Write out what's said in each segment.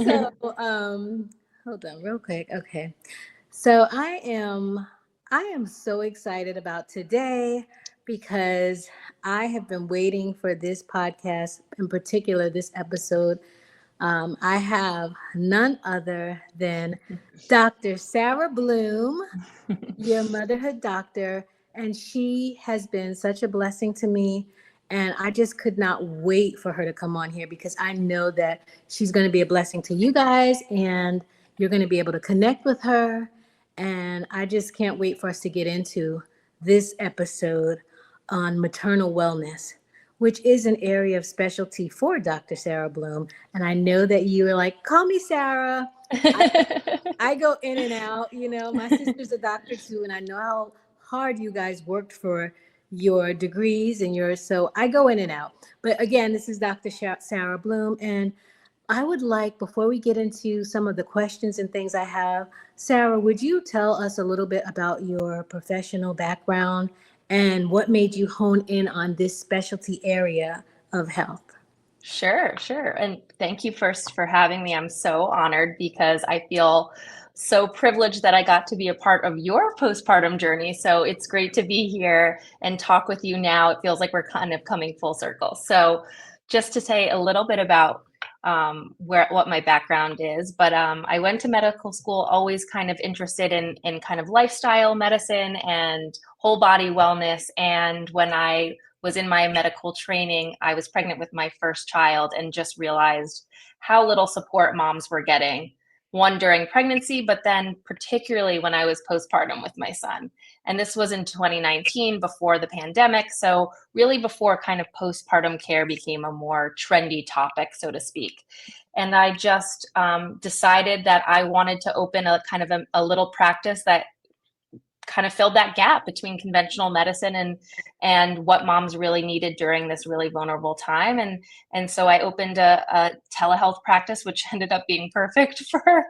So, hold on real quick. Okay. So I am so excited about today because I have been waiting for this podcast, in particular this episode. I have none other than Dr. Sara Bloom, your motherhood doctor, and she has been such a blessing to me. And I just could not wait for her to come on here because I know that she's going to be a blessing to you guys and you're going to be able to connect with her. And I just can't wait for us to get into this episode on maternal wellness, which is an area of specialty for Dr. Sara Bloom. And I know that you were like, call me Sarah. I go in and out. My sister's a doctor too, and I know how hard you guys worked for your degrees and yours. So I go in and out. But again, this is Dr. Sara Bloom, and I would like, before we get into some of the questions and things I have, Sarah, would you tell us a little bit about your professional background and what made you hone in on this specialty area of health? Sure, sure. And thank you first for having me. I'm so honored because I feel so privileged that I got to be a part of your postpartum journey. So it's great to be here and talk with you now. It feels like we're kind of coming full circle. So just to say a little bit about what my background is, but I went to medical school, always kind of interested in kind of lifestyle medicine and whole body wellness. And when I was in my medical training, I was pregnant with my first child and just realized how little support moms were getting, one during pregnancy, but then particularly when I was postpartum with my son. And this was in 2019 before the pandemic. So really before kind of postpartum care became a more trendy topic, so to speak. And I just decided that I wanted to open a kind of a little practice that kind of filled that gap between conventional medicine and what moms really needed during this really vulnerable time. And so I opened a telehealth practice, which ended up being perfect for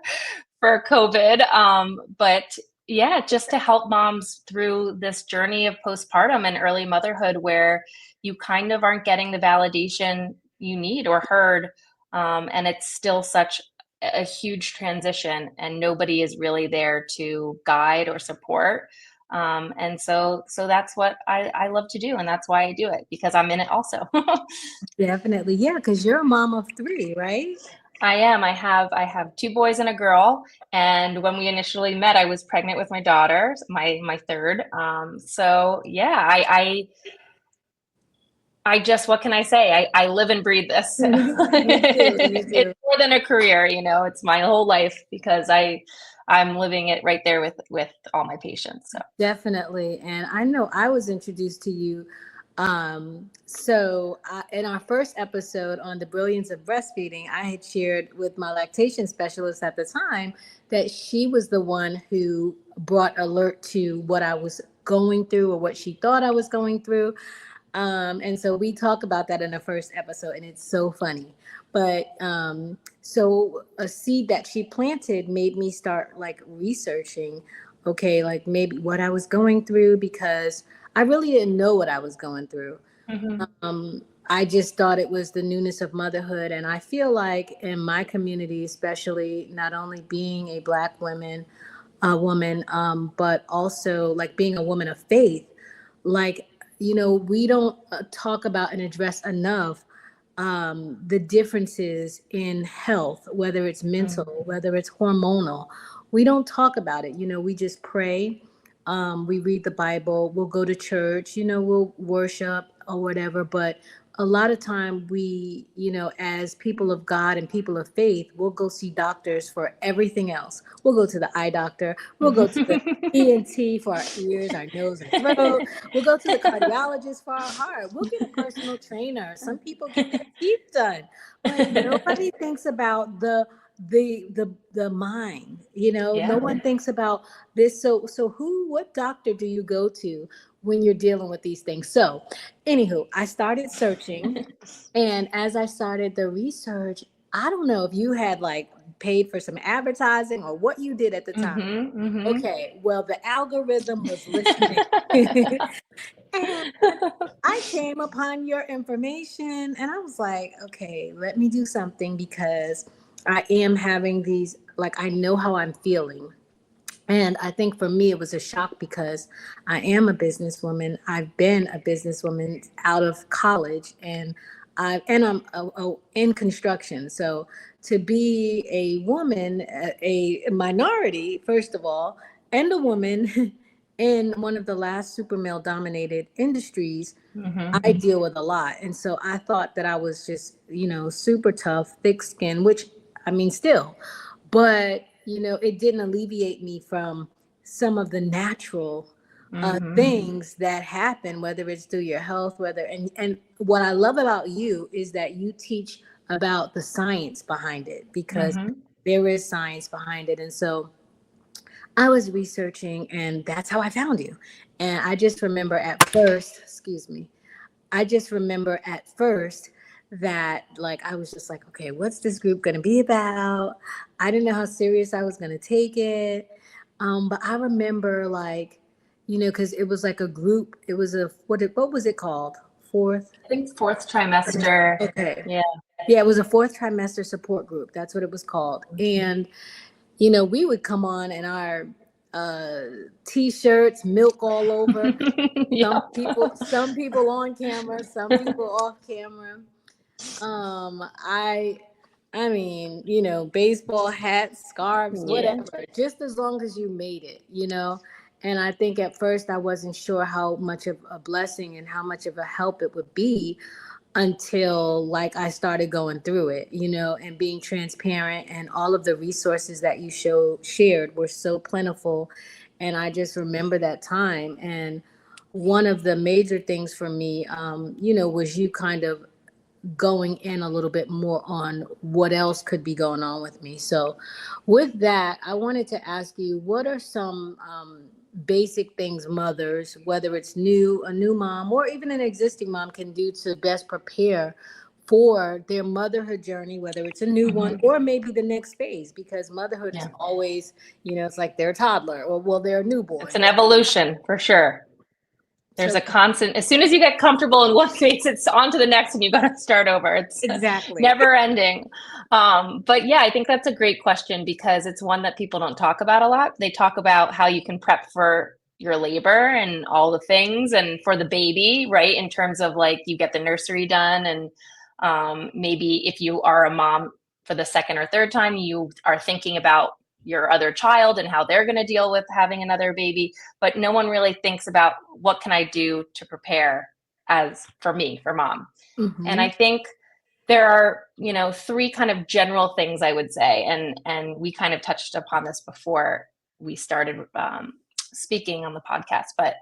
COVID. But yeah, just to help moms through this journey of postpartum and early motherhood where you kind of aren't getting the validation you need or heard. And it's still such a huge transition and nobody is really there to guide or support. And so that's what I love to do. And that's why I do it, because I'm in it also. Definitely. Yeah, because you're a mom of three, right? I am. I have two boys and a girl. And when we initially met, I was pregnant with my daughter, my third. So yeah, I just, what can I say? I live and breathe this. You do, you It's do. more than a career, it's my whole life because I'm living it right there with all my patients. So Definitely. And I know I was introduced to you. In our first episode on the brilliance of breastfeeding, I had shared with my lactation specialist at the time that she was the one who brought alert to what I was going through or what she thought I was going through. And so we talk about that in the first episode, and it's so funny. But so a seed that she planted made me start like researching, okay, like maybe what I was going through because I really didn't know what I was going through. mhm. I just thought it was the newness of motherhood. And I feel like in my community, especially not only being a Black woman, but also like being a woman of faith, like, we don't talk about and address enough the differences in health, whether it's mental, whether it's hormonal. We don't talk about it. We just pray. We read the Bible. We'll go to church. We'll worship or whatever. But a lot of time we, as people of God and people of faith, we'll go see doctors for everything else. We'll go to the eye doctor. We'll go to the ENT for our ears, our nose, and throat. We'll go to the cardiologist for our heart. We'll get a personal trainer. Some people get their teeth done, but nobody thinks about the mind. No Yeah. one thinks about this. So what doctor do you go to when you're dealing with these things? So, anywho, I started searching, and as I started the research, I don't know if you had like paid for some advertising or what you did at the time. Mhm. Okay, well, the algorithm was listening. And I came upon your information and I was like, okay, let me do something because I am having these, like, I know how I'm feeling. And I think for me, it was a shock because I am a businesswoman. I've been a businesswoman out of college, and I'm in construction. So to be a woman, a minority, first of all, and a woman in one of the last super male dominated industries, Mm-hmm. I deal with a lot. And so I thought that I was just, super tough, thick skin, which I mean, still, but, it didn't alleviate me from some of the natural Mm-hmm. things that happen, whether it's through your health, and what I love about you is that you teach about the science behind it, because Mm-hmm. there is science behind it. And so I was researching, and that's how I found you. And I just remember at first, excuse me, I just remember at first that, like, I was just like, okay, what's this group going to be about? I didn't know how serious I was going to take it. But I remember, like, because it was like a group. It was what was it called? Fourth. I think fourth trimester. Okay. Yeah. Yeah, it was a fourth trimester support group. That's what it was called. And we would come on in our uh t-shirts, milk all over. Some Yep. people on camera, some people off camera. I mean, baseball hats, scarves, Yeah. whatever, just as long as you made it. And I think at first I wasn't sure how much of a blessing and how much of a help it would be until, like, I started going through it, and being transparent, and all of the resources that you shared were so plentiful. And I just remember that time. And one of the major things for me, was you kind of going in a little bit more on what else could be going on with me. So, with that, I wanted to ask you, what are some basic things mothers, whether it's a new mom, or even an existing mom, can do to best prepare for their motherhood journey, whether it's a new one Mm-hmm. or maybe the next phase, because motherhood is Yeah. always, it's like they're a toddler, or, well, they're a It's newborn. an evolution for sure. There's So, a constant, as soon as you get comfortable in one phase, it's on to the next and you got to start over. It's exactly. never ending. But yeah, I think that's a great question because it's one that people don't talk about a lot. They talk about how you can prep for your labor and all the things and for the baby, right? In terms of, like, you get the nursery done, and maybe if you are a mom for the second or third time, you are thinking about your other child and how they're going to deal with having another baby, but no one really thinks about what can I do to prepare as for me, for mom. And Mm-hmm. I think there are, three kind of general things I would say, and we kind of touched upon this before we started speaking on the podcast, but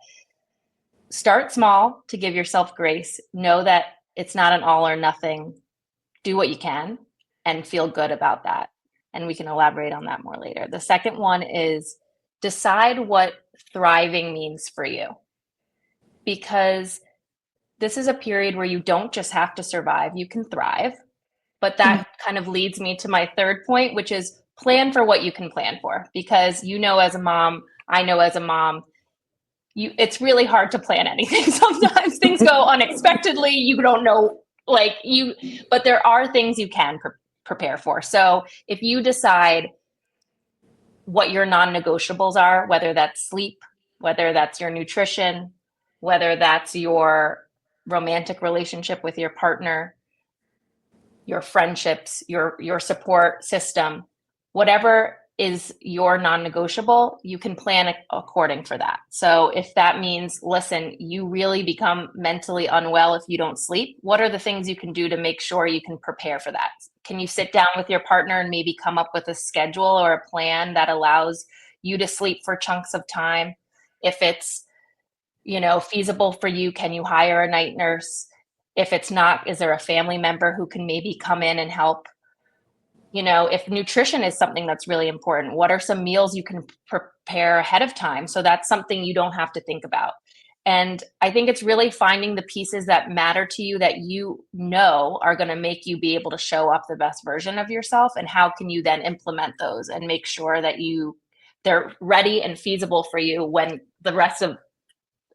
start small to give yourself grace. Know that it's not an all or nothing. Do what you can and feel good about that. And we can elaborate on that more later. The second one is decide what thriving means for you, because this is a period where you don't just have to survive, you can thrive. But that kind of leads me to my third point, which is plan for what you can plan for. Because as a mom, I know as a mom, it's really hard to plan anything. Sometimes things go unexpectedly. You don't know, but there are things you can prepare for. So if you decide what your non-negotiables are, whether that's sleep, whether that's your nutrition, whether that's your romantic relationship with your partner, your friendships, your support system, whatever is your non-negotiable, you can plan according for that. So if that means, listen, you really become mentally unwell if you don't sleep, what are the things you can do to make sure you can prepare for that? Can you sit down with your partner and maybe come up with a schedule or a plan that allows you to sleep for chunks of time? If it's, feasible for you, can you hire a night nurse? If it's not, is there a family member who can maybe come in and help? If nutrition is something that's really important, what are some meals you can prepare ahead of time? So that's something you don't have to think about. And I think it's really finding the pieces that matter to you that are going to make you be able to show up the best version of yourself. And how can you then implement those and make sure that they're ready and feasible for you when the rest of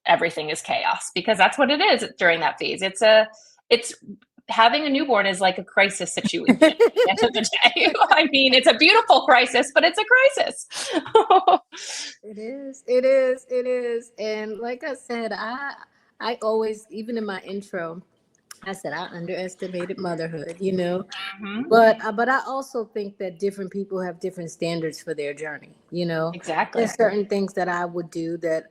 everything is chaos, because that's what it is during that phase. It's having a newborn is like a crisis situation at the end of the day. I mean, it's a beautiful crisis, but it's a crisis. It is. It is. It is. And like I said, I always, even in my intro, I said I underestimated motherhood, you know. Mhm. But I also think that different people have different standards for their journey, you know. There's Exactly. certain things that I would do that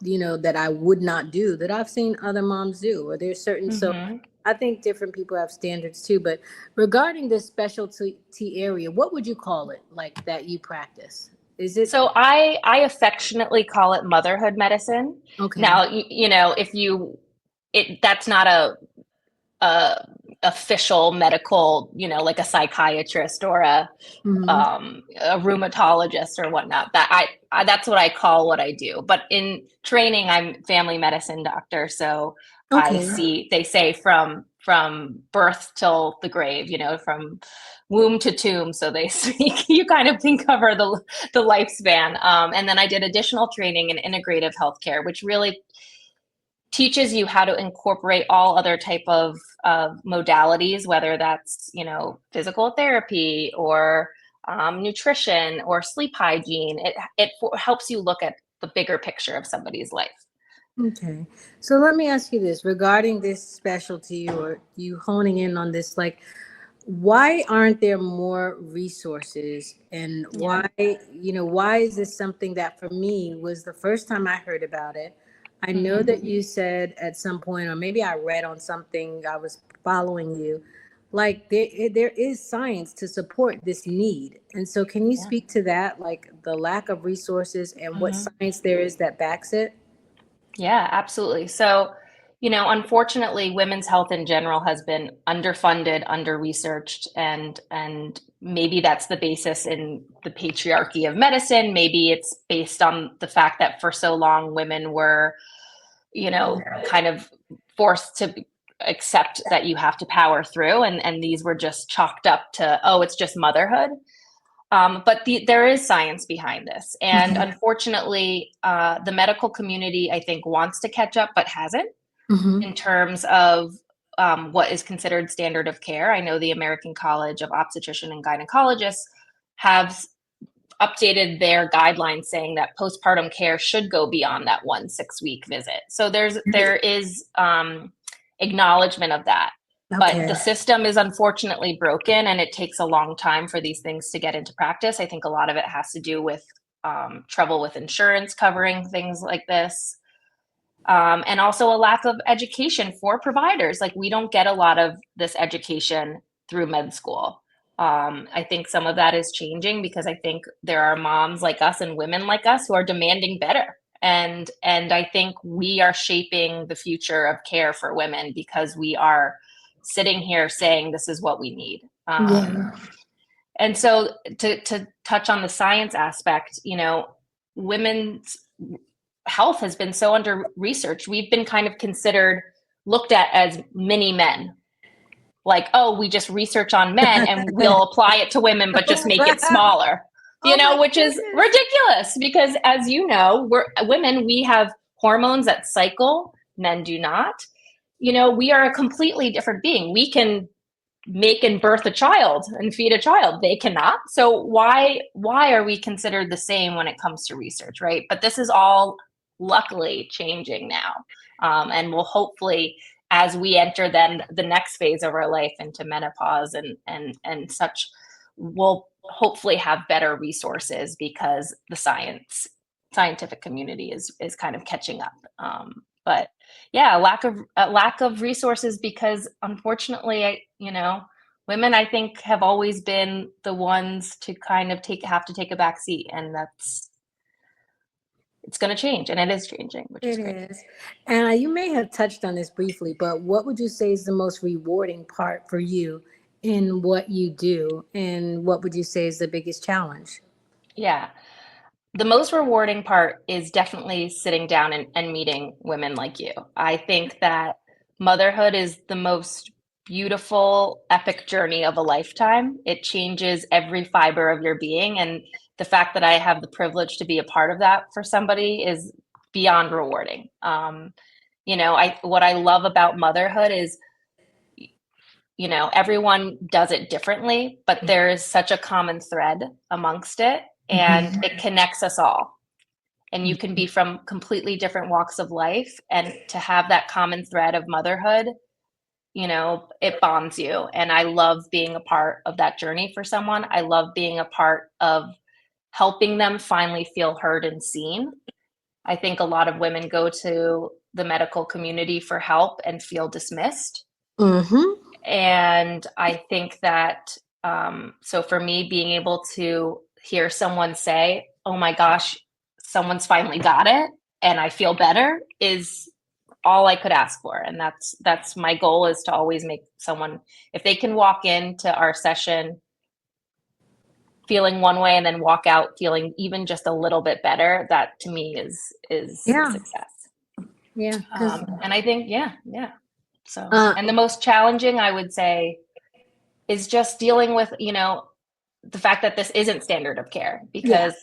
you know that I would not do that I've seen other moms do, or there's certain so Mhm. I think different people have standards too. But regarding this specialty area, what would you call it, like that you practice? Is it So I affectionately call it motherhood medicine. okay? Now, you know, if you it that's not a official medical, you know, like a psychiatrist or Hmm. a rheumatologist or whatnot. I that's what I call what I do. But in training, I'm family medicine doctor, so I Okay. see. They say from birth till the grave, you know, from womb to tomb. So they speak. You kind of can cover the lifespan. And then I did additional training in integrative healthcare, which really teaches you how to incorporate all other type of modalities, whether that's, you know, physical therapy or nutrition or sleep hygiene. It helps you look at the bigger picture of somebody's life. Okay. So let me ask you this regarding this specialty, or you honing in on this, like, why aren't there more resources, and Yeah. why, you know, why is this something that for me was the first time I heard about it? I know Hmm. that you said at some point, or maybe I read on something, I was following you, like there is science to support this need. And so can you Yeah. speak to that, like the lack of resources and what Hmm. science there is that backs it? Yeah, absolutely. So, you know, unfortunately, women's health in general has been underfunded, under-researched, and maybe that's the basis in the patriarchy of medicine. Maybe it's based on the fact that for so long women were, you know, kind of forced to accept that you have to power through, and these were just chalked up to, oh, it's just motherhood. But there is science behind this. And Mhm. unfortunately, the medical community, I think, wants to catch up, but hasn't Mhm. in terms of what is considered standard of care. I know the American College of Obstetrician and Gynecologists have updated their guidelines saying that postpartum care should go beyond that 1 6-week visit. So there is acknowledgement of that. But Okay. the system is unfortunately broken, and it takes a long time for these things to get into practice. I think a lot of it has to do with trouble with insurance covering things like this, and also a lack of education for providers. Like, we don't get a lot of this education through med school. I think some of that is changing because I think there are moms like us and women like us who are demanding better. And I think we are shaping the future of care for women because we are sitting here saying this is what we need. Yeah. And so to touch on the science aspect, you know, women's health has been so under researched. We've been kind of considered, looked at as mini men. Like, oh, we just research on men and we'll apply it to women, but just make it smaller. You Oh my know, which is goodness. ridiculous because, as you know, we're women, we have hormones that cycle, men do not. You know, we are a completely different being. We can make and birth a child and feed a child, they cannot. So why are we considered the same when it comes to research, right? But this is all luckily changing now, and will hopefully, as we enter then the next phase of our life into menopause and such, we'll hopefully have better resources because the scientific community is kind of catching up. But yeah, a lack of resources because unfortunately, you know, women, I think, have always been the ones to kind of have to take a back seat, and it's going to change, and it is changing, which is It great. is. And you may have touched on this briefly, but what would you say is the most rewarding part for you in what you do? And what would you say is the biggest challenge? Yeah. The most rewarding part is definitely sitting down and meeting women like you. I think that motherhood is the most beautiful, epic journey of a lifetime. It changes every fiber of your being. And the fact that I have the privilege to be a part of that for somebody is beyond rewarding. You know, what I love about motherhood is everyone does it differently, but there is such a common thread amongst it, and it connects us all. And you can be from completely different walks of life, and to have that common thread of motherhood, it bonds you. And I love being a part of that journey for someone. I love being a part of helping them finally feel heard and seen. I think a lot of women go to the medical community for help and feel dismissed. And I think that, so for me, being able to hear someone say, oh my gosh, someone's finally got it and I feel better, is all I could ask for. And that's my goal, is to always make someone, if they can walk into our session feeling one way and then walk out feeling even just a little bit better, that to me is success. Yeah. And I think, yeah. So, and the most challenging, I would say, is just dealing with, the fact that this isn't standard of care, because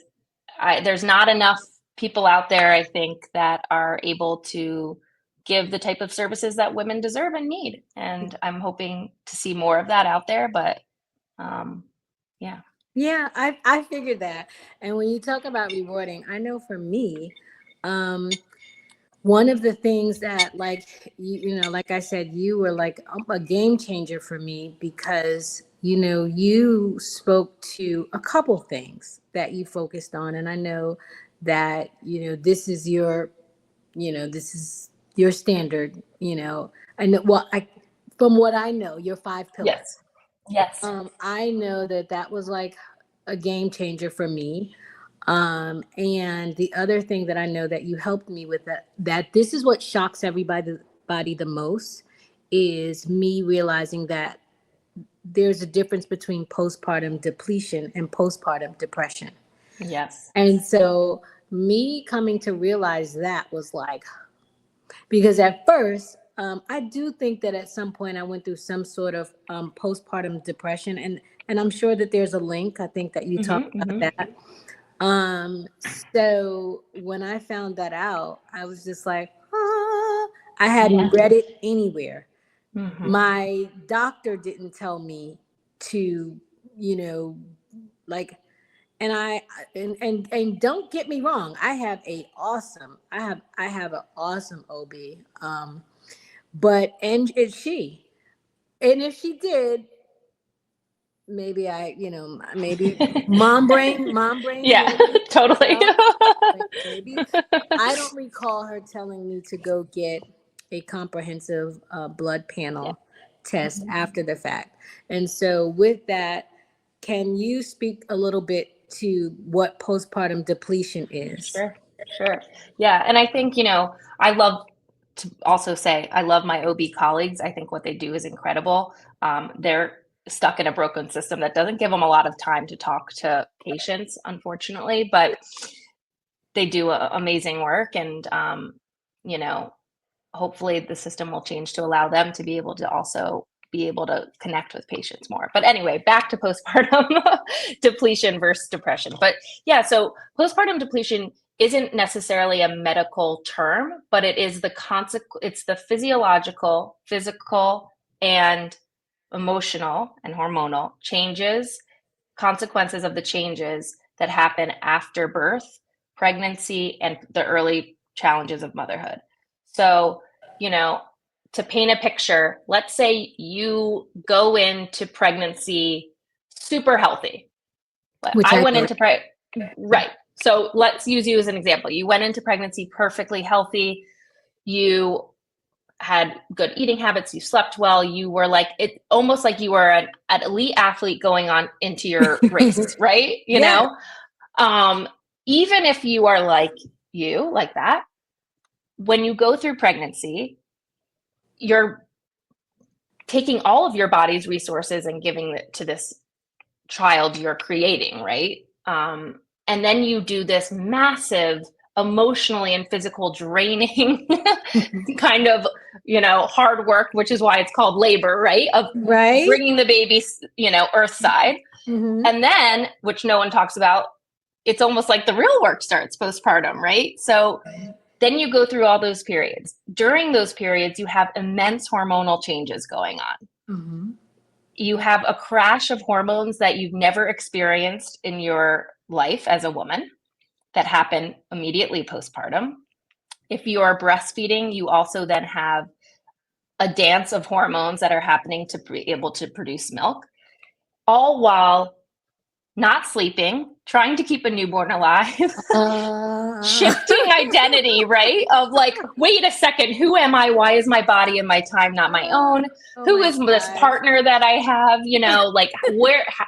there's not enough people out there, I think, that are able to give the type of services that women deserve and need. And I'm hoping to see more of that out there, but yeah. Yeah, I figured that. And when you talk about rewarding, I know for me, one of the things that, like, like I said, you were like a game changer for me, because, you spoke to a couple things that you focused on. And I know that, this is your, this is your standard, I know, from what I know, your 5 pillars. Yes. I know that was like a game changer for me. And the other thing that I know that you helped me with, that this is what shocks everybody the most, is me realizing that there's a difference between postpartum depletion and postpartum depression. Yes. And so me coming to realize that was like, because at first, I do think that at some point I went through some sort of postpartum depression, and I'm sure that there's a link. I think that you talked about that. So when I found that out, I was just like, I hadn't read it anywhere. My doctor didn't tell me to, like, and and don't get me wrong, I have an awesome OB. But if she did, maybe mom brain. Yeah, Maybe, totally. maybe. I don't recall her telling me to go get a comprehensive blood panel test after the fact. And so with that, can you speak a little bit to what postpartum depletion is? Sure. Yeah. And I think, I love to also say, I love my OB colleagues. I think what they do is incredible. They're stuck in a broken system that doesn't give them a lot of time to talk to patients, unfortunately, but they do amazing work. And, hopefully the system will change to allow them to be able to also be able to connect with patients more. But anyway, back to postpartum depletion versus depression. But yeah, so postpartum depletion isn't necessarily a medical term, but it is it's the physiological, physical, and emotional and hormonal consequences of the changes that happen after birth, pregnancy, and the early challenges of motherhood. So, to paint a picture, let's say you go into pregnancy super healthy. I went into right. So let's use you as an example. You went into pregnancy perfectly healthy. You had good eating habits. You slept well. You were almost like you were an elite athlete going on into your race, right? You know, even if you are like that, when you go through pregnancy, you're taking all of your body's resources and giving it to this child you're creating, right? And then you do this massive emotionally and physical draining kind of, hard work, which is why it's called labor, right? Of bringing the baby, earth side. And then, which no one talks about, it's almost like the real work starts postpartum, right? So then you go through all those periods. During those periods, you have immense hormonal changes going on. you have a crash of hormones that you've never experienced in your life as a woman that happen immediately postpartum. If you are breastfeeding, you also then have a dance of hormones that are happening to be able to produce milk, all while not sleeping, trying to keep a newborn alive, Uh, shifting identity, right? Of like, wait a second, who am I? Why is my body and my time not my own? oh Who my is this gosh. partner that I have? Like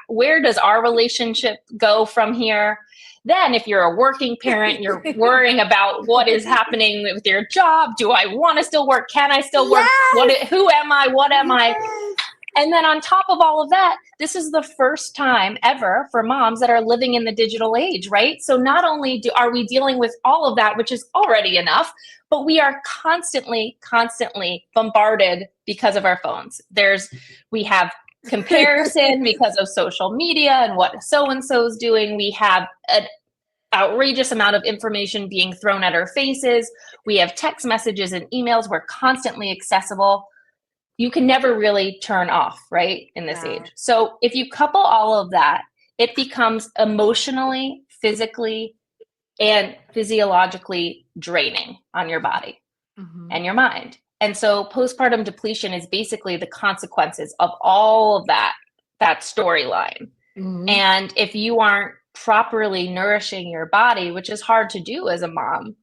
where does our relationship go from here? Then if you're a working parent, you're worrying about what is happening with your job. Do I want to still work? Can I still work? Yes. Who am I? What am I? Yes. And then on top of all of that, this is the first time ever for moms that are living in the digital age, right? So not only are we dealing with all of that, which is already enough, but we are constantly bombarded because of our phones. We have comparison because of social media and what so-and-so is doing. We have an outrageous amount of information being thrown at our faces. We have text messages and emails. We're constantly accessible. You can never really turn off, right, in this Wow. age. So if you couple all of that, it becomes emotionally, physically, and physiologically draining on your body and your mind. And so postpartum depletion is basically the consequences of all of that storyline. And if you aren't properly nourishing your body, which is hard to do as a mom,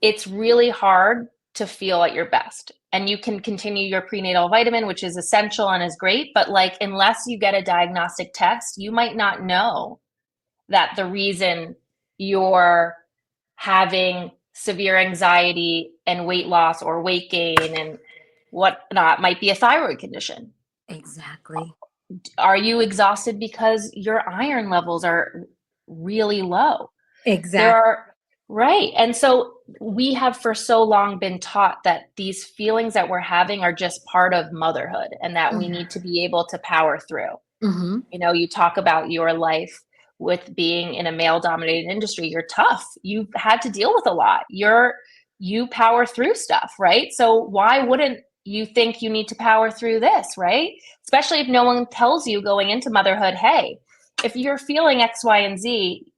it's really hard to feel at your best. And you can continue your prenatal vitamin, which is essential and is great, but like unless you get a diagnostic test, you might not know that the reason you're having severe anxiety and weight loss or weight gain and whatnot might be a thyroid condition. Exactly. Are you exhausted because your iron levels are really low? Exactly. Right. And so we have for so long been taught that these feelings that we're having are just part of motherhood and that we need to be able to power through. Mm-hmm. You talk about your life with being in a male dominated industry. You're tough. You've had to deal with a lot. You power through stuff, right? So why wouldn't you think you need to power through this, right? Especially if no one tells you going into motherhood, hey, if you're feeling X, Y, and Z,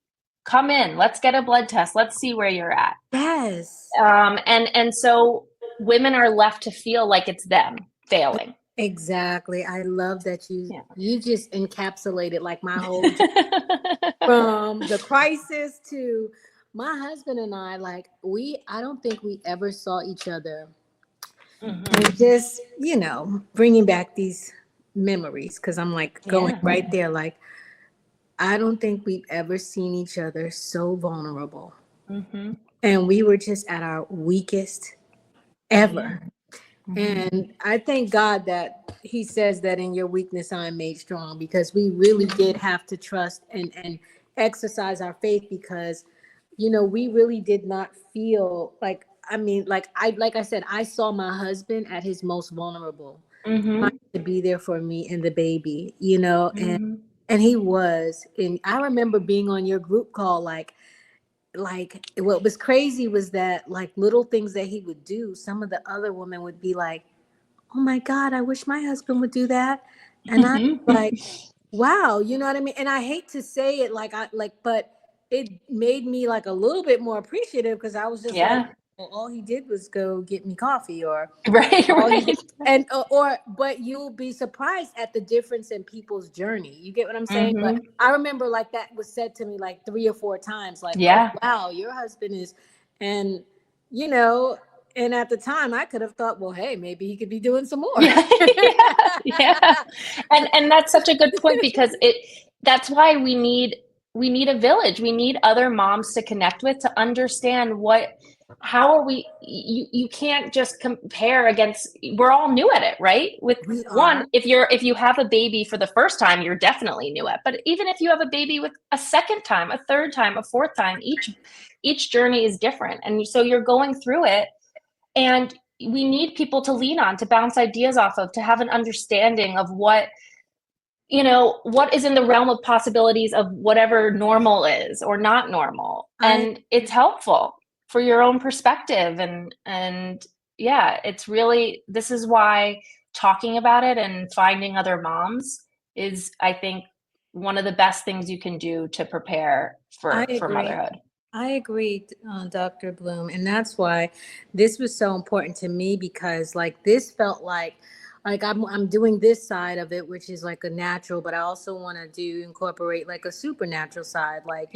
come in, let's get a blood test, let's see where you're at. Yes. And so women are left to feel like it's them failing. Exactly. I love that you just encapsulated like my whole from the crisis to my husband and I, like I don't think we ever saw each other. And just, bringing back these memories, because I'm like going right there, like I don't think we've ever seen each other so vulnerable. And we were just at our weakest ever. And I thank God that he says that in your weakness I am made strong, because we really did have to trust and exercise our faith, because we really did not feel like, like I said, I saw my husband at his most vulnerable, trying to be there for me and the baby, and he was. And I remember being on your group call, like what was crazy was that, like, little things that he would do, some of the other women would be like, oh my God, I wish my husband would do that. And I like, wow, you know what I mean? And I hate to say it but it made me like a little bit more appreciative, because I was just like, well, all he did was go get me coffee, or right. and but you'll be surprised at the difference in people's journey. You get what I'm saying? But I remember, like, that was said to me like 3 or 4 times, like, oh wow, your husband is, and you know and at the time I could have thought, well, hey, maybe he could be doing some more. Yeah. And that's such a good point, because that's why we need a village. We need other moms to connect with, to understand how are we, you can't just compare against, we're all new at it, right? With We one, are. if you have a baby for the first time, you're definitely new at, but even if you have a baby with a second time, a third time, a fourth time, each journey is different. And so you're going through it, and we need people to lean on, to bounce ideas off of, to have an understanding of what is in the realm of possibilities of whatever normal is or not normal. And it's helpful for your own perspective. And yeah, it's really, this is why talking about it and finding other moms is, I think, one of the best things you can do to prepare I for agree. motherhood. I agree, Dr. Bloom, and that's why this was so important to me because, like, this felt like I'm doing this side of it, which is like a natural, but I also want to do incorporate like a supernatural side, like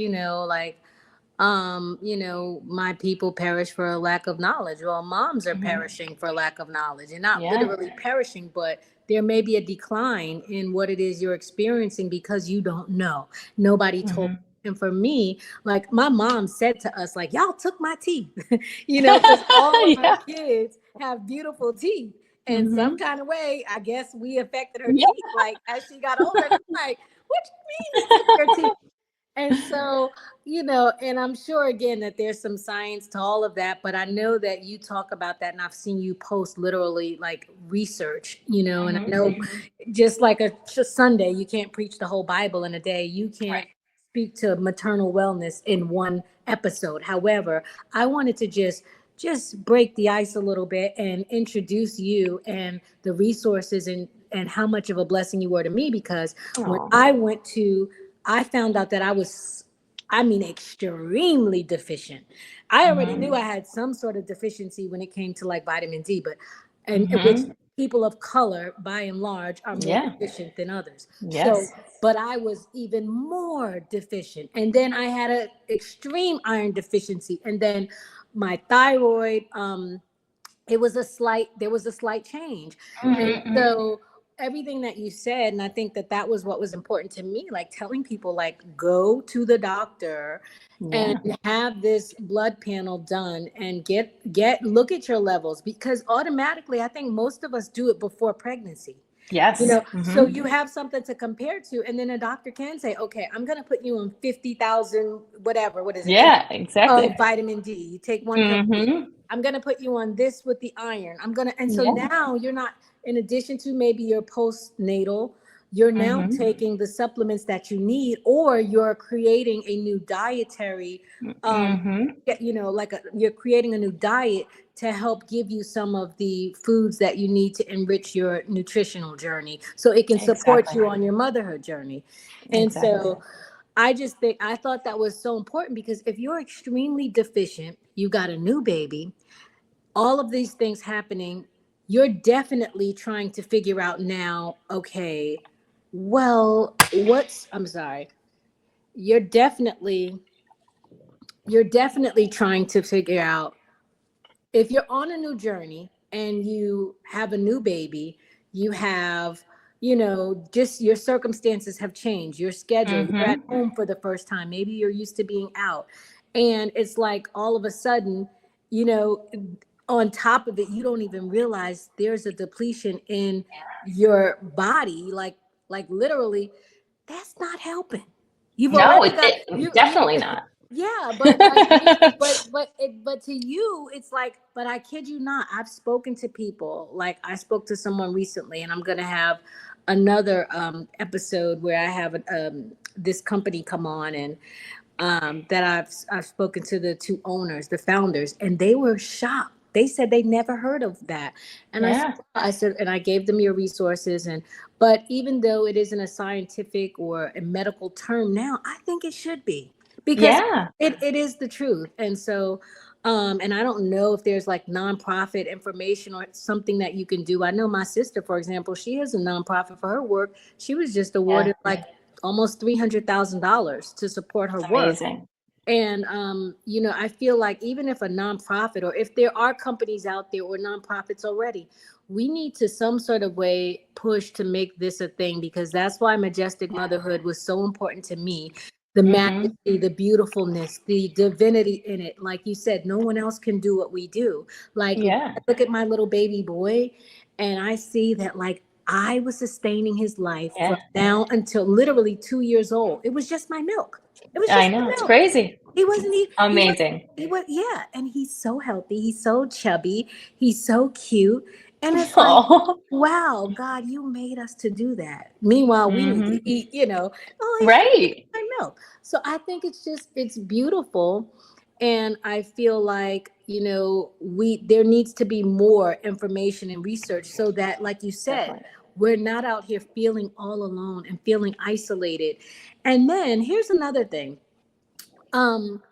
my people perish for a lack of knowledge. Well, moms are Hmm. perishing for lack of knowledge, and not Yeah. literally perishing, but there may be a decline in what it is you're experiencing because you don't know. Nobody told. Hmm. And for me, like my mom said to us, like, y'all took my teeth, because all of her Yeah. kids have beautiful teeth. And some Hmm. kind of way, I guess we affected her Yeah. teeth. Like as she got older, and I'm like, what do you mean you took your teeth? And so, and I'm sure again that there's some science to all of that, but I know that you talk about that and I've seen you post literally like research, and I Hmm. know just like a Sunday, you can't preach the whole Bible in a day. You can't Right. speak to maternal wellness in one episode. However, I wanted to just break the ice a little bit and introduce you and the resources and how much of a blessing you were to me because when Oh. I found out that I was, I mean, extremely deficient. I already knew Hmm. I had some sort of deficiency when it came to like vitamin D, but and which Hmm. people of color by and large are more Yeah. deficient than others. So, Yes. but I was even more deficient. And then I had an extreme iron deficiency. And then my thyroid, there was a slight change. And Hmm. so everything that you said, and I think that that was what was important to me, like telling people like go to the doctor and Yeah. have this blood panel done and get look at your levels because automatically I think most of us do it before pregnancy. Yes. So Hmm. you have something to compare to, and then a doctor can say, okay, I'm going to put you on 50,000, whatever, what is it, Yeah, of exactly. vitamin D. You take one pill a week. Hmm. I'm going to put you on this with the iron. And so Yeah. now you're not, in addition to maybe your postnatal, you're now Hmm. taking the supplements that you need, or you're creating a new dietary, um, Hmm. you're creating a new diet to help give you some of the foods that you need to enrich your nutritional journey so it can support Exactly. you on your motherhood journey. And Exactly. so I thought that was so important because if you're extremely deficient, you got a new baby, all of these things happening, you're definitely trying to figure out now, okay, well, I'm sorry. You're definitely you're definitely trying to figure out if you're on a new journey and you have a new baby, you have, just your circumstances have changed, your schedule, you're at Hmm. home for the first time, maybe you're used to being out. And it's like all of a sudden, you know, on top of it, you don't even realize there's a depletion in your body. Like literally, that's not helping. You've No, already got you definitely not. yeah, but like you, but to you, it's like, but I kid you not, I've spoken to people. Like I spoke to someone recently, and I'm gonna have another episode where I have this company come on, and that I've spoken to the two owners, the founders, and they were shocked. They said they never heard of that, and Yeah. I said, and I gave them your resources, and but even though it isn't a scientific or a medical term now, I think it should be because Yeah. it is the truth, and so. And I don't know if there's like nonprofit information or something that you can do. I know my sister, for example, she has a nonprofit for her work. She was just Yeah. awarded like almost $300,000 to support her It's work. amazing. And I feel like even if a nonprofit or if there are companies out there or nonprofits already, we need to some sort of way push to make this a thing because that's why Majestic Motherhood was so important to me. The Hmm. majesty, the beautifulness, the divinity in it. Like you said, no one else can do what we do. Like when Yeah. I look at my little baby boy and I see that like I was sustaining his life Yeah. from now until literally 2 years old. It was just my milk. It was I just my know. It's milk. crazy. He was Amazing. yeah, and he's so healthy, he's so chubby, he's so cute. And it's like, Oh. wow, God, you made us to do that. Meanwhile, we need to Hmm. eat, oh, he's just Right. my milk. So I think it's beautiful. And I feel like, there needs to be more information and research so that, like you said, Definitely. we're not out here feeling all alone and feeling isolated. And then here's another thing. Um,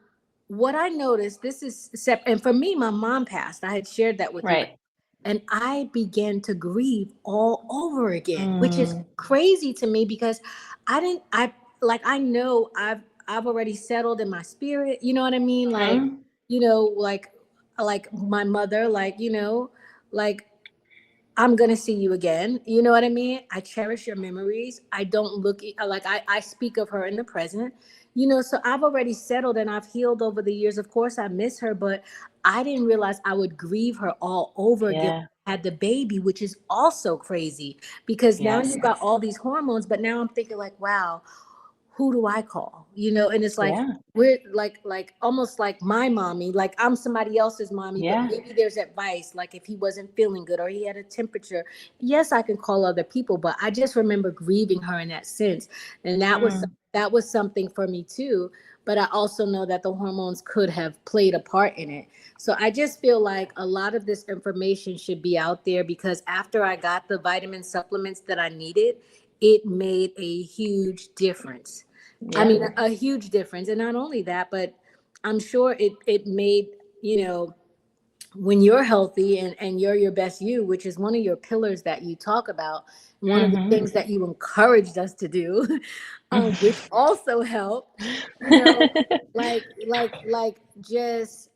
what I noticed, this is and for me, my mom passed. I had shared that with you guys. Right. And I began to grieve all over again, which is Mm. crazy to me because I didn't, I like, I know I've already settled in my spirit. You know what I mean? Like, Mhm. you know, like my mother, like I'm gonna see you again. You know what I mean? I cherish your memories. I don't like I speak of her in the present. So I've already settled and I've healed over the years. Of course, I miss her, but I didn't realize I would grieve her all over again. Yeah. Had the baby, which is also crazy because now Yes. you've got all these hormones, but now I'm thinking like, wow, who do I call? And it's like Yeah. we're like almost like my mommy, like I'm somebody else's mommy, but Yeah. maybe there's advice, like if he wasn't feeling good or he had a temperature. Yes, I can call other people, but I just remember grieving her in that sense. And Mm. that was something for me too. But I also know that the hormones could have played a part in it. So I just feel like a lot of this information should be out there because after I got the vitamin supplements that I needed, it made a huge difference. I Yeah. mean, a huge difference. And not only that, but I'm sure it made, you know, when you're healthy and you're your best you, which is one of your pillars that you talk about, one of the Mhm. things that you encouraged us to do, which also helped, you know, like just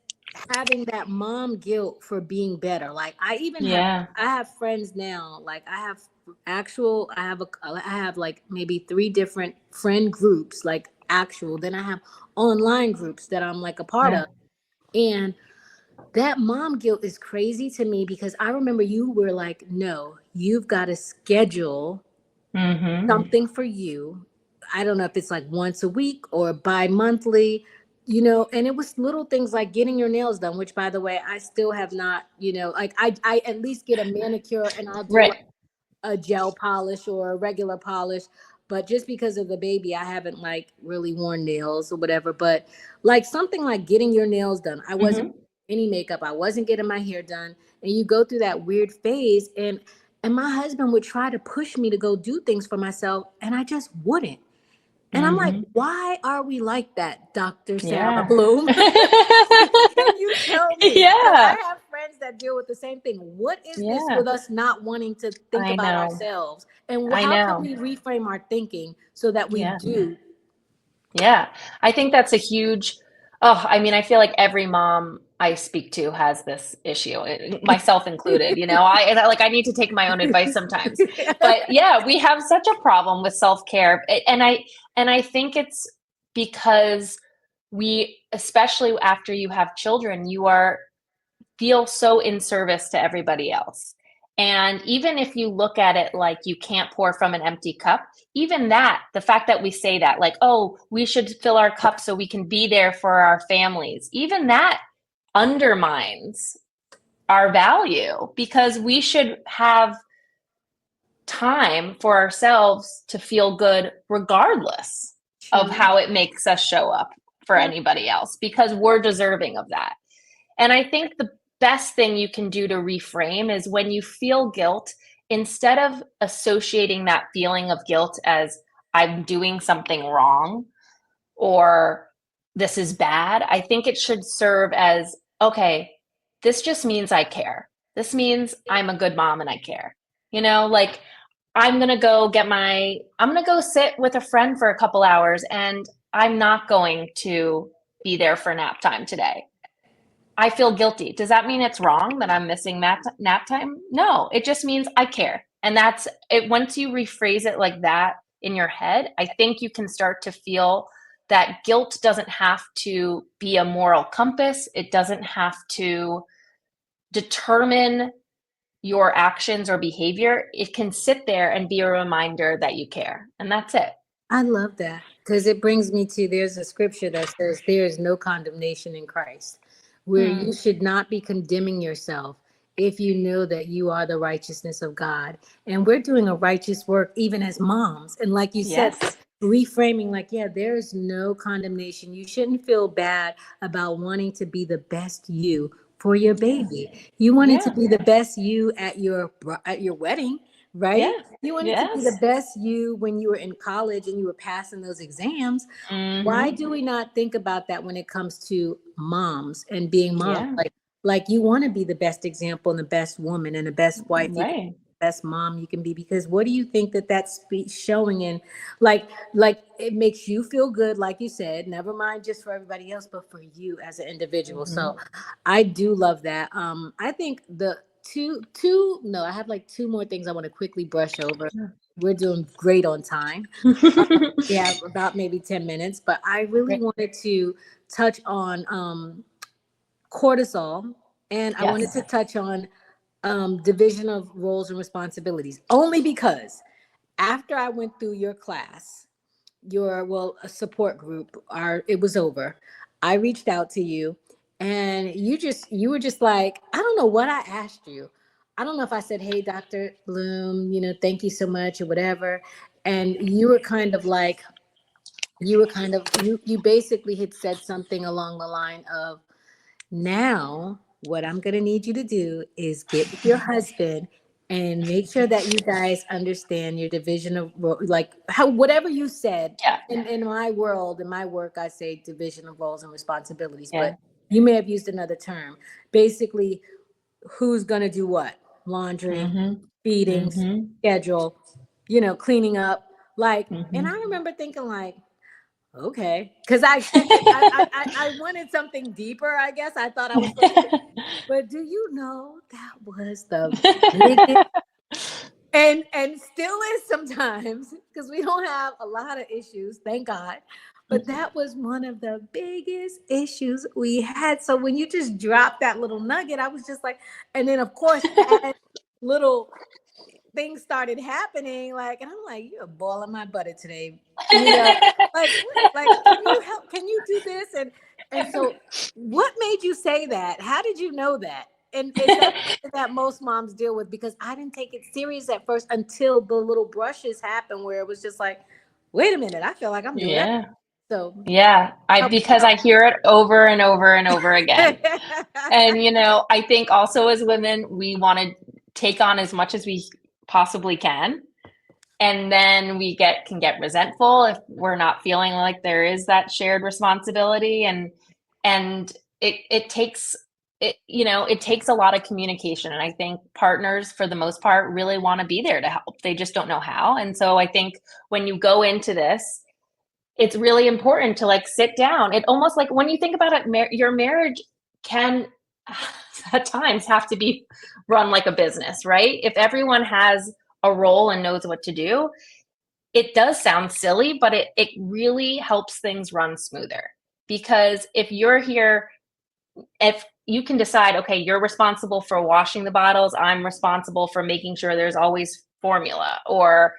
having that mom guilt for being better. Like Yeah. I have friends now, like I have like maybe three different friend groups, like actual, then I have online groups that I'm like a part Yeah. of. And that mom guilt is crazy to me because I remember you were like, no, you've got to schedule Mhm. something for you. I don't know if it's like once a week or bi-monthly, and it was little things like getting your nails done, which by the way, I still have not, like I at least get a manicure and I'll do Right. like a gel polish or a regular polish. But just because of the baby, I haven't like really worn nails or whatever. But like something like getting your nails done, I wasn't Mhm. any makeup, I wasn't getting my hair done. And you go through that weird phase and my husband would try to push me to go do things for myself and I just wouldn't. And I'm like, Mhm. why are we like that, Dr. Sara Yeah. Bloom? Can you tell me? Because Yeah. I have friends that deal with the same thing. What is this Yeah. with us not wanting to think I about know. ourselves? And I how can know. we reframe our thinking so that we Yeah. do? Yeah. I think that's a huge, oh, I mean, I feel like every mom I speak to has this issue, myself included, like I need to take my own advice sometimes. But yeah, we have such a problem with self-care. And I think it's because especially after you have children, you are feel so in service to everybody else. And even if you look at it like you can't pour from an empty cup, even that, the fact that we say that, like, oh, we should fill our cup so we can be there for our families, even that undermines our value because we should have time for ourselves to feel good regardless of True. how it makes us show up for Yeah. anybody else because we're deserving of that. And I think the best thing you can do to reframe is when you feel guilt, instead of associating that feeling of guilt as I'm doing something wrong or this is bad, I think it should serve as okay, this just means I care. This means I'm a good mom and I care. Like I'm going to go sit with a friend for a couple hours and I'm not going to be there for nap time today. I feel guilty. Does that mean it's wrong that I'm missing nap time? No, it just means I care. And that's it. Once you rephrase it like that in your head, I think you can start to feel that guilt doesn't have to be a moral compass. It doesn't have to determine your actions or behavior. It can sit there and be a reminder that you care. And that's it. I love that because it brings me to there's a scripture that says there is no condemnation in Christ, where you Hmm. should not be condemning yourself if you know that you are the righteousness of God. And we're doing a righteous work even as moms. And like you said, Yes. reframing, like, yeah, there's no condemnation. You shouldn't feel bad about wanting to be the best you for your Yeah. baby. You wanted to Yeah. be the best you at your wedding, Yeah. right? You wanted to be the Yes. best you when you were in college and you were passing those exams. Why Mm-hmm. do we not think about that when it comes to moms and being moms? Yeah. Like you want to be the best example and the best woman and the best wife you can, Right. best mom you can be, because what do you think that showing in, like it makes you feel good, like you said, never mind just for everybody else but for you as an individual. Mm-hmm. So I do love that. I think the two no, I have like two more things I want to quickly brush over. We're doing great on time. We have about maybe 10 minutes, but I really Great. wanted to touch on cortisol, and I wanted Yes. to touch on division of roles and responsibilities, only because after I went through your class, a support group, it was over. I reached out to you, and you were just like, I don't know what I asked you. I don't know if I said, "Hey, Dr. Bloom, thank you so much," or whatever. And you basically had said something along the line of, now, what I'm going to need you to do is get with your husband and make sure that you guys understand your division of like how whatever you said. Yeah. In my world, in my work, I say division of roles and responsibilities, but Yeah. you may have used another term. Basically, who's going to do what? Laundry, Mm-hmm. feedings, Mm-hmm. schedule, cleaning up. Like, and I Mm-hmm. remember thinking like, okay, because I expected, I wanted something deeper. I guess I thought I was supposed to get, but do you know that was the biggest, and still is sometimes, because we don't have a lot of issues, thank God. But that was one of the biggest issues we had. So when you just dropped that little nugget, I was just like, and then of course, as little things started happening, like, and I'm like, you're boiling my butter today, you know, like, can you help? Can you do this? And so, what made you say that? How did you know that? And is that something that most moms deal with? Because I didn't take it serious at first until the little brushes happened, where it was just like, wait a minute, I feel like I'm doing Yeah. everything. So Yeah. help me Because I hear it over and over and over again. out. And, I think also as women, we want to take on as much as we possibly can. And then we can get resentful if we're not feeling like there is that shared responsibility. And it takes it takes a lot of communication. And I think partners, for the most part, really want to be there to help. They just don't know how. And so I think when you go into this, it's really important to like sit down. It almost like when you think about it, your marriage can at times have to be run like a business, right? If everyone has a role and knows what to do, it does sound silly, but it really helps things run smoother. Because if you're here, if you can decide, okay, you're responsible for washing the bottles, I'm responsible for making sure there's always formula, or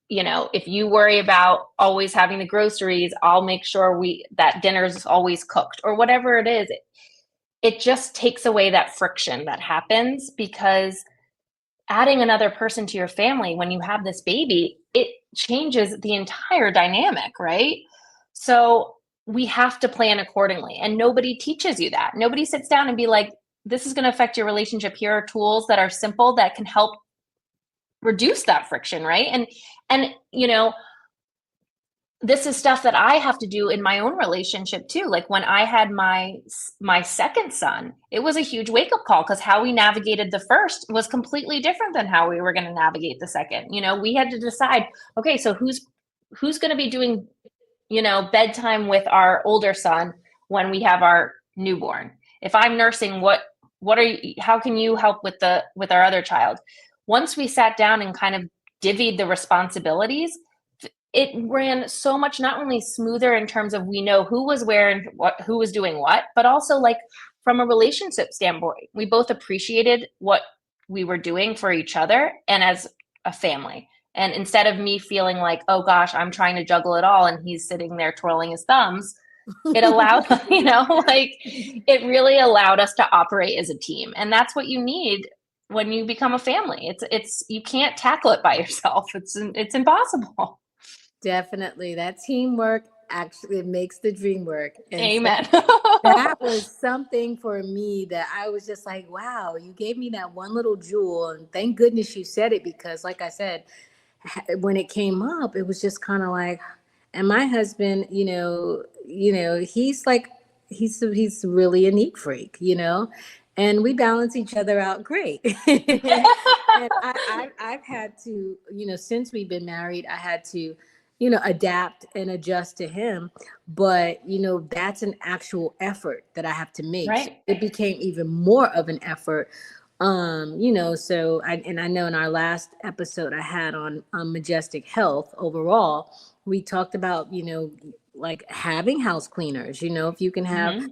if you worry about always having the groceries, I'll make sure that dinner's always cooked, or whatever it is. It just takes away that friction that happens, because adding another person to your family when you have this baby, it changes the entire dynamic, right? So we have to plan accordingly, and nobody teaches you that. Nobody sits down and be like, this is going to affect your relationship. Here are tools that are simple that can help reduce that friction, right? And this is stuff that I have to do in my own relationship too. Like when I had my second son, it was a huge wake up call, because how we navigated the first was completely different than how we were going to navigate the second. We had to decide, okay, so who's going to be doing, bedtime with our older son when we have our newborn? If I'm nursing, what are you, how can you help with our other child? Once we sat down and kind of divvied the responsibilities, it ran so much, not only smoother in terms of we know who was where and who was doing what, but also like from a relationship standpoint, we both appreciated what we were doing for each other and as a family. And instead of me feeling like, oh gosh, I'm trying to juggle it all and he's sitting there twirling his thumbs, it allowed, like it really allowed us to operate as a team. And that's what you need when you become a family. It's you can't tackle it by yourself. It's impossible. Definitely. That teamwork actually makes the dream work. And so Amen. that was something for me that I was just like, wow, you gave me that one little jewel. And thank goodness you said it, because, like I said, when it came up, it was just kind of like, and my husband, he's like, he's really a neat freak, and we balance each other out great. And I've had to, since we've been married, I had to, adapt and adjust to him. But, that's an actual effort that I have to make. So Right. it became even more of an effort. So I know in our last episode I had on Majestic Health overall, we talked about, like having house cleaners, if you can have Hmm.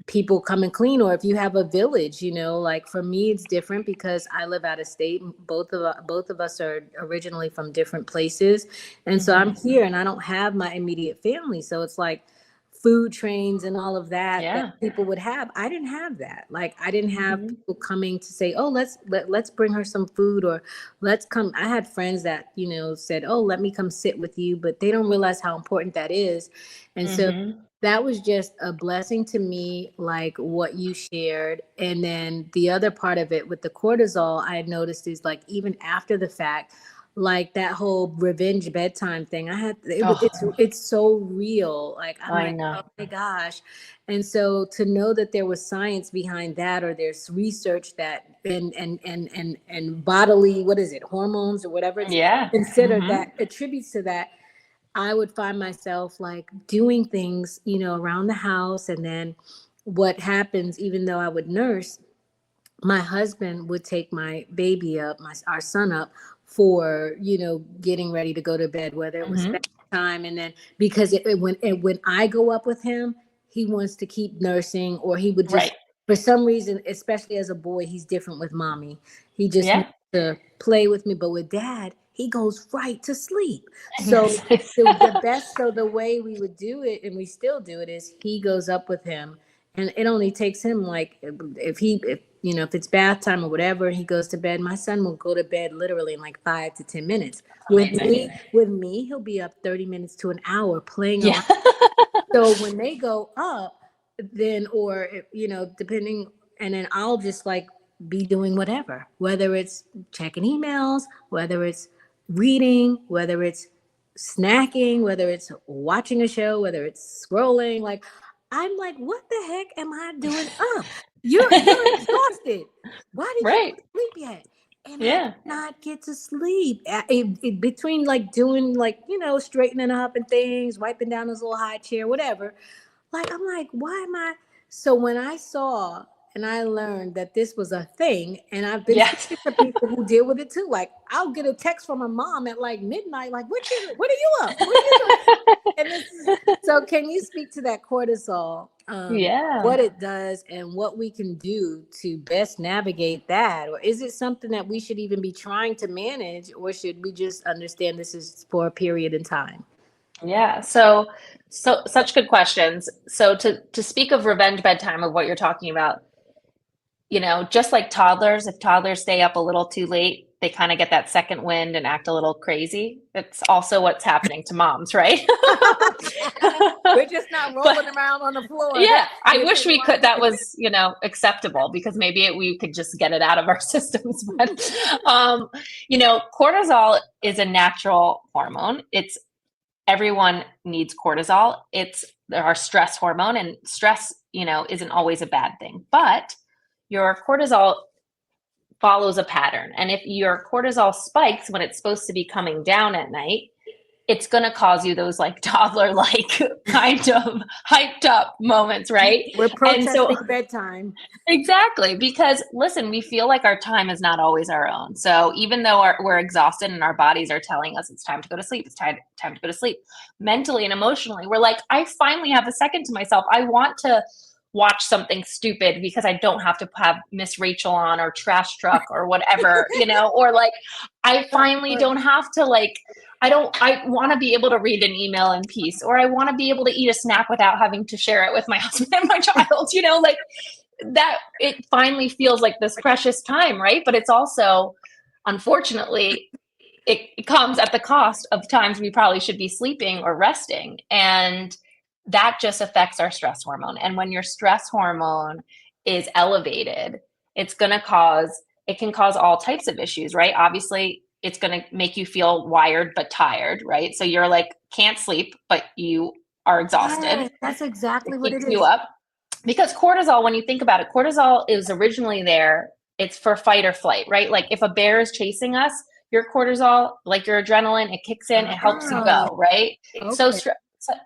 people come and clean, or if you have a village, like for me it's different because I live out of state. Both of us are originally from different places, and so I'm Hmm. here and I don't have my immediate family, so it's like food trains and all of that Yeah. people would have. I didn't have that. Like, I didn't have Hmm. people coming to say, oh, let's bring her some food, or let's come. I had friends that said, oh, let me come sit with you, but they don't realize how important that is. And so Hmm. that was just a blessing to me, like what you shared. And then the other part of it with the cortisol, I had noticed is like even after the fact, like that whole revenge bedtime thing. Oh, It's so real. Like, I'm I like, know. oh my gosh. And so to know that there was science behind that, or there's research that and bodily, what is it, hormones or whatever it's Yeah. considered, Hmm. that attributes to that, I would find myself like doing things, around the house. And then what happens, even though I would nurse, my husband would take my baby up, our son up, for getting ready to go to bed, whether it was Hmm. bedtime. And then because when I go up with him, he wants to keep nursing, or he would just, Right. for some reason, especially as a boy, he's different with mommy. He just Yeah. wants to play with me, but with dad, he goes right to sleep. So Yes. the way we would do it, and we still do it, is he goes up with him, and it only takes him, like, if it's bath time or whatever, he goes to bed. My son will go to bed literally in like 5 to 10 minutes. With Amazing. me, he'll be up 30 minutes to an hour playing Yeah. around. So when they go up, then, or depending, and then I'll just like be doing whatever, whether it's checking emails, whether it's reading, whether it's snacking, whether it's watching a show, whether it's scrolling. Like, I'm like, what the heck am I doing up? You're exhausted. Why did you go Right. to sleep yet? And I did Yeah. not get to sleep. Between like doing, like, straightening up and things, wiping down his little high chair, whatever. Like, I'm like, why am I? So when I saw and I learned that this was a thing, and I've been Yes. speaking to people who deal with it too. Like, I'll get a text from my mom at like midnight, like, what are you up? What are you doing? And this is, so can you speak to that cortisol, Yeah. what it does and what we can do to best navigate that? Or is it something that we should even be trying to manage, or should we just understand this is for a period in time? Yeah. So such good questions. So to speak of revenge bedtime of what you're talking about, just like toddlers, if toddlers stay up a little too late, they kind of get that second wind and act a little crazy. It's also what's happening to moms, right? We're just not But rolling around on the floor yeah, I with wish it we could, like that was, acceptable, because maybe we could just get it out of our systems. But, cortisol is a natural hormone. Everyone needs cortisol. It's our stress hormone, and stress, isn't always a bad thing, but your cortisol follows a pattern. And if your cortisol spikes when it's supposed to be coming down at night, it's going to cause you those like toddler like kind of hyped up moments, right? we're And so protesting bedtime. exactly, because listen, we feel like our time is not always our own. So even though we're exhausted and our bodies are telling us it's time to go to sleep, it's time to go to sleep, mentally and emotionally, we're like, I finally have a second to myself. I want to watch something stupid because I don't have to have Miss Rachel on or Trash Truck or whatever, or like, I finally don't have to like, I want to be able to read an email in peace, or I want to be able to eat a snack without having to share it with my husband and my child, like that. It finally feels like this precious time, right? But it's also, unfortunately, it comes at the cost of times we probably should be sleeping or resting. And that just affects our stress hormone. And when your stress hormone is elevated, it can cause all types of issues, right? Obviously, it's going to make you feel wired but tired, right? So you're like, can't sleep, but you are exhausted. Yes, that's exactly It what it keeps you is. up. Because cortisol, when you think about it, cortisol is originally there. It's for fight or flight, right? Like if a bear is chasing us, your cortisol, like your adrenaline, it kicks in, it helps you Oh, go, right? So, okay.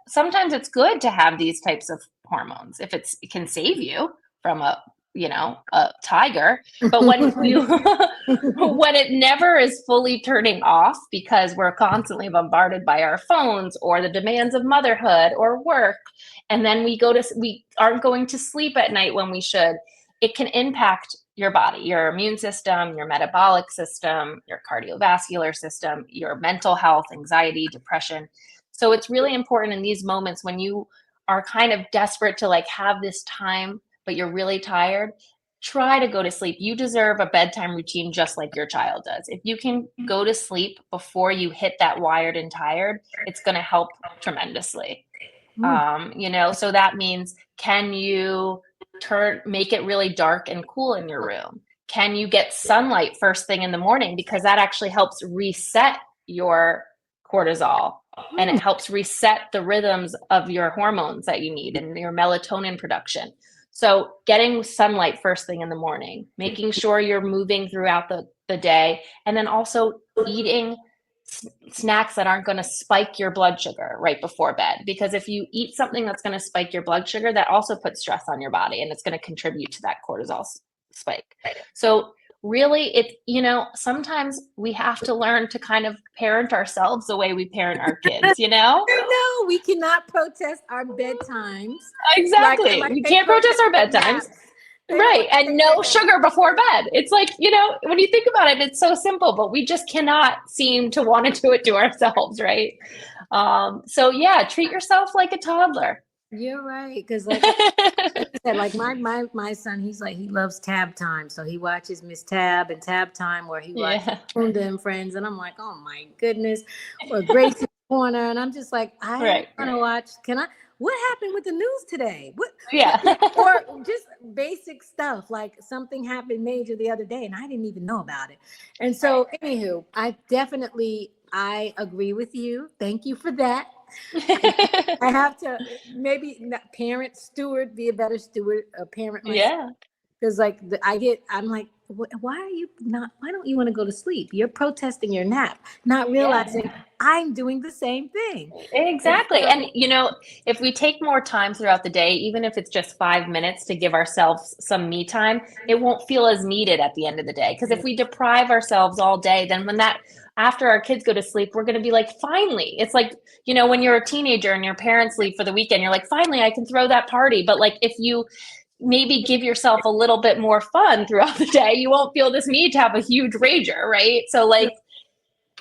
sometimes it's good to have these types of hormones if it can save you from a tiger. But when you when it never is fully turning off because we're constantly bombarded by our phones or the demands of motherhood or work, and then we aren't going to sleep at night when we should, it can impact your body, your immune system, your metabolic system, your cardiovascular system, your mental health, anxiety, depression. So it's really important in these moments when you are kind of desperate to like have this time, but you're really tired, try to go to sleep. You deserve a bedtime routine just like your child does. If you can go to sleep before you hit that wired and tired, it's going to help tremendously. Mm. So that means, can you make it really dark and cool in your room? Can you get sunlight first thing in the morning? Because that actually helps reset your cortisol, and it helps reset the rhythms of your hormones that you need and your melatonin production. So getting sunlight first thing in the morning, making sure you're moving throughout the day, and then also eating snacks that aren't going to spike your blood sugar right before bed. Because if you eat something that's going to spike your blood sugar, that also puts stress on your body, and it's going to contribute to that cortisol spike. So really, sometimes we have to learn to kind of parent ourselves the way we parent our kids, I know we cannot protest our bedtimes. Exactly. Like We they can't protest protest our their bedtimes. naps. They don't Right. want to And take their no naps. sugar before bed. It's like, when you think about it, it's so simple, but we just cannot seem to want to do it to ourselves. Right. So yeah, treat yourself like a toddler. You're right, because like you said, like my son, he's like he loves Tab Time, so he watches Miss Tab and Tab Time, where he watches Yeah. Funda and Friends, and I'm like, oh my goodness, or Gracie's Corner, and I'm just like, I Right. want to watch. Can I? What happened with the news today? Yeah. Or just basic stuff like something happened major the other day, and I didn't even know about it. And so, anywho, I agree with you. Thank you for that. I have to maybe parent steward, be a better steward, a parent myself. Yeah. Because like I'm like, why are you not? Why don't you want to go to sleep? You're protesting your nap, not Yeah. realizing I'm doing the same thing. And Exactly. so, And, if we take more time throughout the day, even if it's just 5 minutes to give ourselves some me time, it won't feel as needed at the end of the day. Because if we deprive ourselves all day, then after our kids go to sleep, we're going to be like, finally, it's like, when you're a teenager and your parents leave for the weekend, you're like, finally, I can throw that party. But like, if you maybe give yourself a little bit more fun throughout the day, you won't feel this need to have a huge rager, right? So like,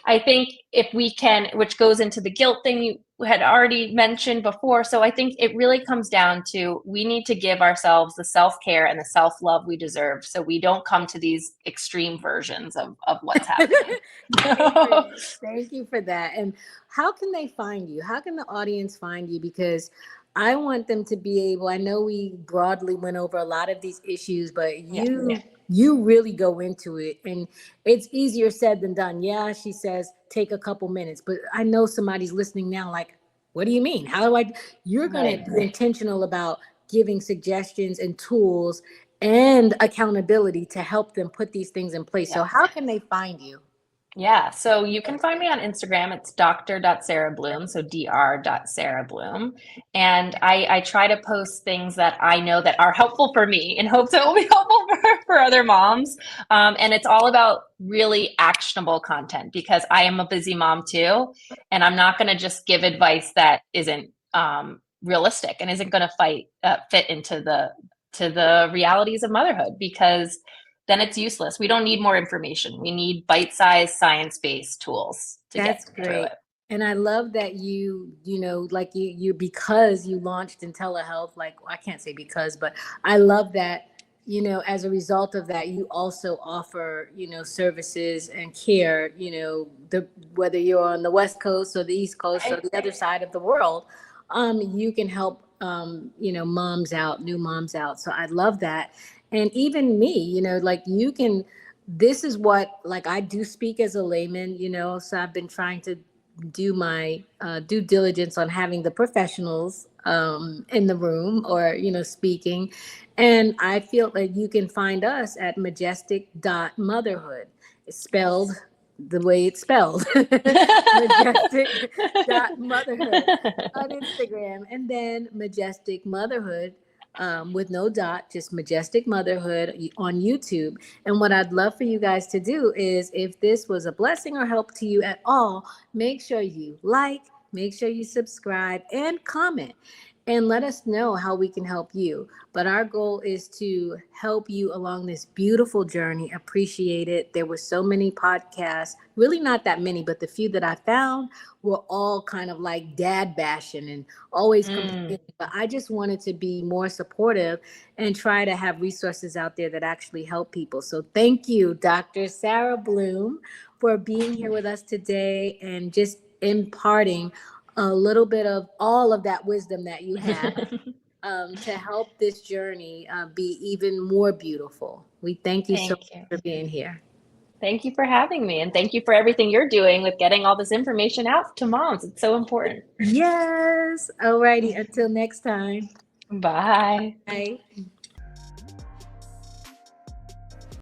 I think if we can, which goes into the guilt thing you had already mentioned before. So I think it really comes down to, we need to give ourselves the self-care and the self-love we deserve, so we don't come to these extreme versions of what's happening. amen. Thank you for that. And how can they find you? How can the audience find you? Because I want them to be able, I know we broadly went over a lot of these issues, but Yeah. you really go into it, and it's easier said than done. Yeah, she says take a couple minutes, but I know somebody's listening now like, what do you mean? How do I? You're going Right. to be intentional about giving suggestions and tools and accountability to help them put these things in place. So Yes. how can they find you? Yeah, so you can find me on Instagram. It's dr.sarabloom, so dr.sarabloom. And I try to post things that I know that are helpful for me in hopes it will be helpful for other moms. And it's all about really actionable content, because I am a busy mom too. And I'm not going to just give advice that isn't realistic and isn't going to fit into the realities of motherhood, because then it's useless. We don't need more information. We need bite-sized, science-based tools to get That's through great. it. And I love that like because you launched in telehealth, like I can't say because, but I love that as a result of that, you also offer, services and care, whether you're on the West Coast or the East Coast or Right. the other side of the world, you can help, moms out, new moms out. So I love that. And even me, like you can, this is what, like I do speak as a layman, so I've been trying to do my due diligence on having the professionals in the room or speaking, and I feel like you can find us at majestic.motherhood. It's spelled Yes. the way it's spelled. Majestic.motherhood on Instagram, and then Majestic Motherhood, with no dot, just Majestic Motherhood on YouTube. And what I'd love for you guys to do is, if this was a blessing or help to you at all, make sure you like, make sure you subscribe, and comment, and let us know how we can help you. But our goal is to help you along this beautiful journey. Appreciate it. There were so many podcasts, really not that many, but the few that I found were all kind of like dad bashing and always Mm. complaining. But I just wanted to be more supportive and try to have resources out there that actually help people. So thank you, Dr. Sara Bloom, for being here with us today and just imparting a little bit of all of that wisdom that you have, to help this journey be even more beautiful. We thank you so Thank you. much for being here. Thank you for having me, and thank you for everything you're doing with getting all this information out to moms. It's so important. Yes. Alrighty. Until next time. Bye. Bye.